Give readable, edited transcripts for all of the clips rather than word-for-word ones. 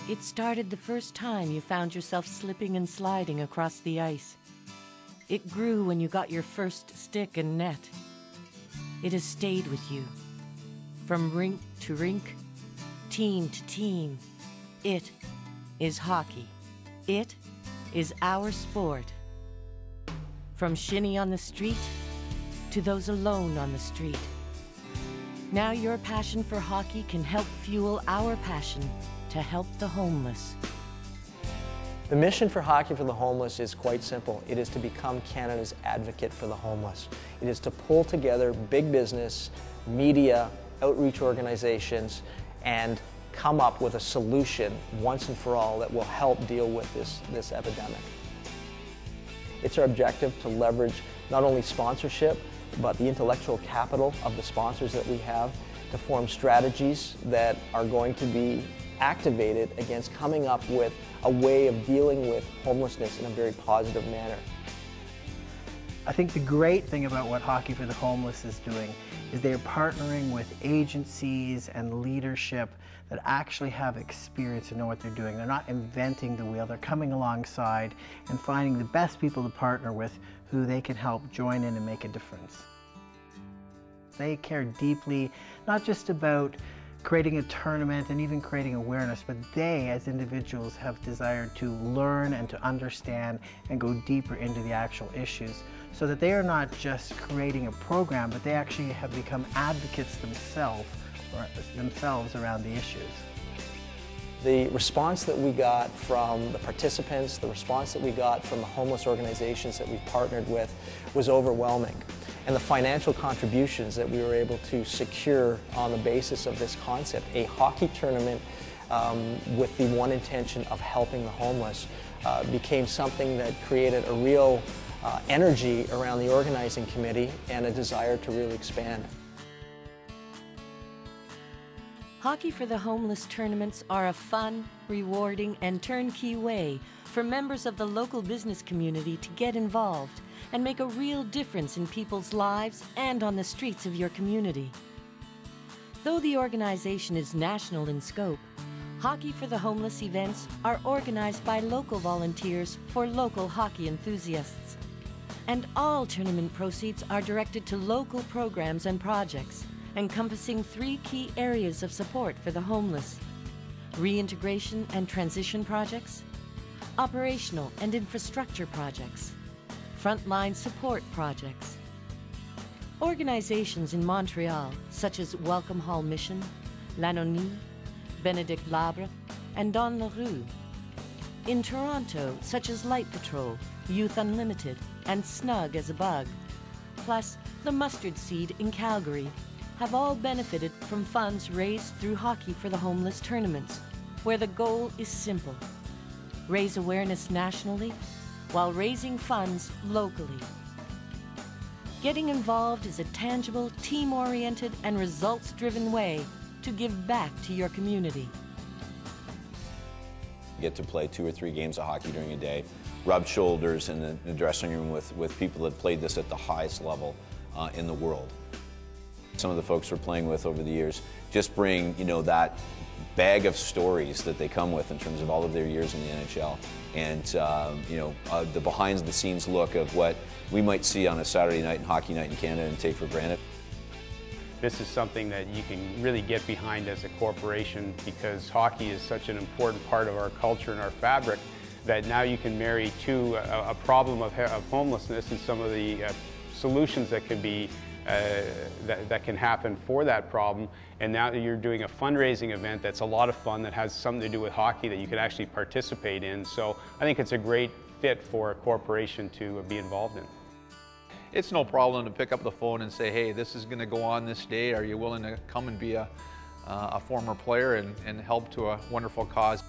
It started the first time you found yourself slipping and sliding across the ice. It grew when you got your first stick and net. It has stayed with you. From rink to rink, team to team, it is hockey. It is our sport. From shinny on the street to those alone on the street. Now your passion for hockey can help fuel our passion to help the homeless. The mission for Hockey for the Homeless is quite simple. It is to become Canada's advocate for the homeless. It is to pull together big business, media, outreach organizations, and come up with a solution once and for all that will help deal with this epidemic. It's our objective to leverage not only sponsorship, but the intellectual capital of the sponsors that we have to form strategies that are going to be activated against coming up with a way of dealing with homelessness in a very positive manner. I think the great thing about what Hockey for the Homeless is doing is they're partnering with agencies and leadership that actually have experience and know what they're doing. They're not inventing the wheel, they're coming alongside and finding the best people to partner with who they can help join in and make a difference. They care deeply, not just about creating a tournament and even creating awareness, but they as individuals have desired to learn and to understand and go deeper into the actual issues so that they are not just creating a program, but they actually have become advocates themselves around the issues. The response that we got from the participants, the response that we got from the homeless organizations that we've partnered with was overwhelming. And the financial contributions that we were able to secure on the basis of this concept, a hockey tournament with the one intention of helping the homeless, became something that created a real energy around the organizing committee and a desire to really expand. Hockey for the Homeless tournaments are a fun, rewarding, and turnkey way for members of the local business community to get involved and make a real difference in people's lives and on the streets of your community. Though the organization is national in scope, Hockey for the Homeless events are organized by local volunteers for local hockey enthusiasts. And all tournament proceeds are directed to local programs and projects, encompassing 3 key areas of support for the homeless: reintegration and transition projects, operational and infrastructure projects, frontline support projects. Organizations in Montreal, such as Welcome Hall Mission, L'Anonyme, Benedict Labre, and Don LaRue. In Toronto, such as Light Patrol, Youth Unlimited, and Snug as a Bug, plus the Mustard Seed in Calgary, have all benefited from funds raised through Hockey for the Homeless tournaments, where the goal is simple: raise awareness nationally while raising funds locally. Getting involved is a tangible, team-oriented, and results-driven way to give back to your community. You get to play 2 or 3 games of hockey during a day, rub shoulders in the dressing room with people that played this at the highest level in the world. Some of the folks we're playing with over the years just bring, that bag of stories that they come with in terms of all of their years in the NHL, and the behind-the-scenes look of what we might see on a Saturday night and hockey night in Canada and take for granted. This is something that you can really get behind as a corporation, because hockey is such an important part of our culture and our fabric that now you can marry to a problem of homelessness and some of the solutions that can be that can happen for that problem. And now you're doing a fundraising event that's a lot of fun, that has something to do with hockey that you can actually participate in. So I think it's a great fit for a corporation to be involved in. It's no problem to pick up the phone and say, hey, this is going to go on this day. Are you willing to come and be a former player and help to a wonderful cause?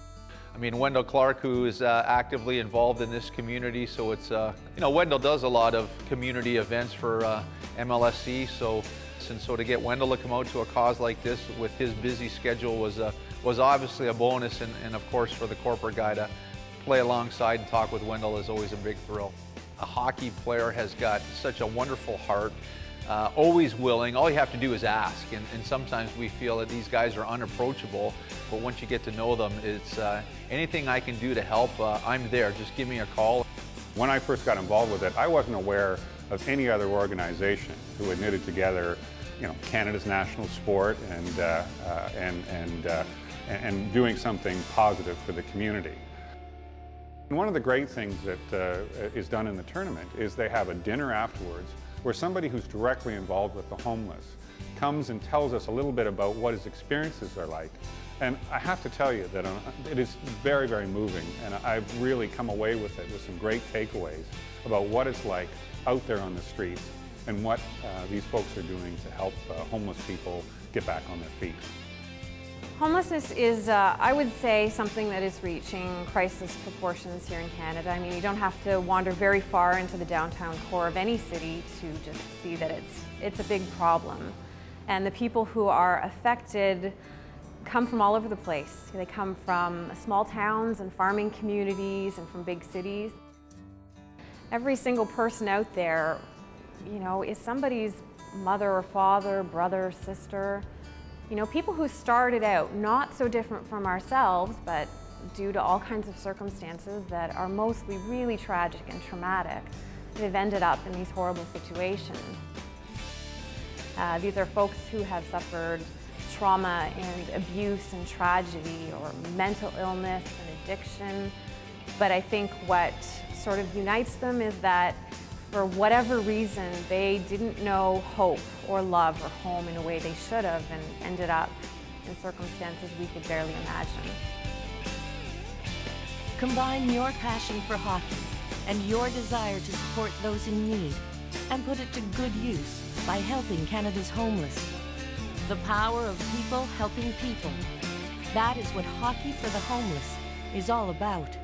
I mean, Wendell Clark, who is actively involved in this community, so it's, Wendell does a lot of community events for MLSC, so to get Wendell to come out to a cause like this with his busy schedule was obviously a bonus, and of course for the corporate guy to play alongside and talk with Wendell is always a big thrill. A hockey player has got such a wonderful heart. always willing. All you have to do is ask, and sometimes we feel that these guys are unapproachable, but once you get to know them, it's anything I can do to help, I'm there. Just give me a call. When I first got involved with it, I wasn't aware of any other organization who had knitted together, Canada's national sport and doing something positive for the community. And one of the great things that is done in the tournament is they have a dinner afterwards where somebody who's directly involved with the homeless comes and tells us a little bit about what his experiences are like. And I have to tell you that it is very, very moving, and I've really come away with it with some great takeaways about what it's like out there on the streets and what these folks are doing to help homeless people get back on their feet. Homelessness is, I would say, something that is reaching crisis proportions here in Canada. I mean, you don't have to wander very far into the downtown core of any city to just see that it's a big problem. And the people who are affected come from all over the place. They come from small towns and farming communities and from big cities. Every single person out there, is somebody's mother or father, brother, sister. People who started out not so different from ourselves, but due to all kinds of circumstances that are mostly really tragic and traumatic, they've ended up in these horrible situations. These are folks who have suffered trauma and abuse and tragedy, or mental illness and addiction. But I think what sort of unites them is that for whatever reason, they didn't know hope or love or home in a way they should have, and ended up in circumstances we could barely imagine. Combine your passion for hockey and your desire to support those in need, and put it to good use by helping Canada's homeless. The power of people helping people. That is what Hockey for the Homeless is all about.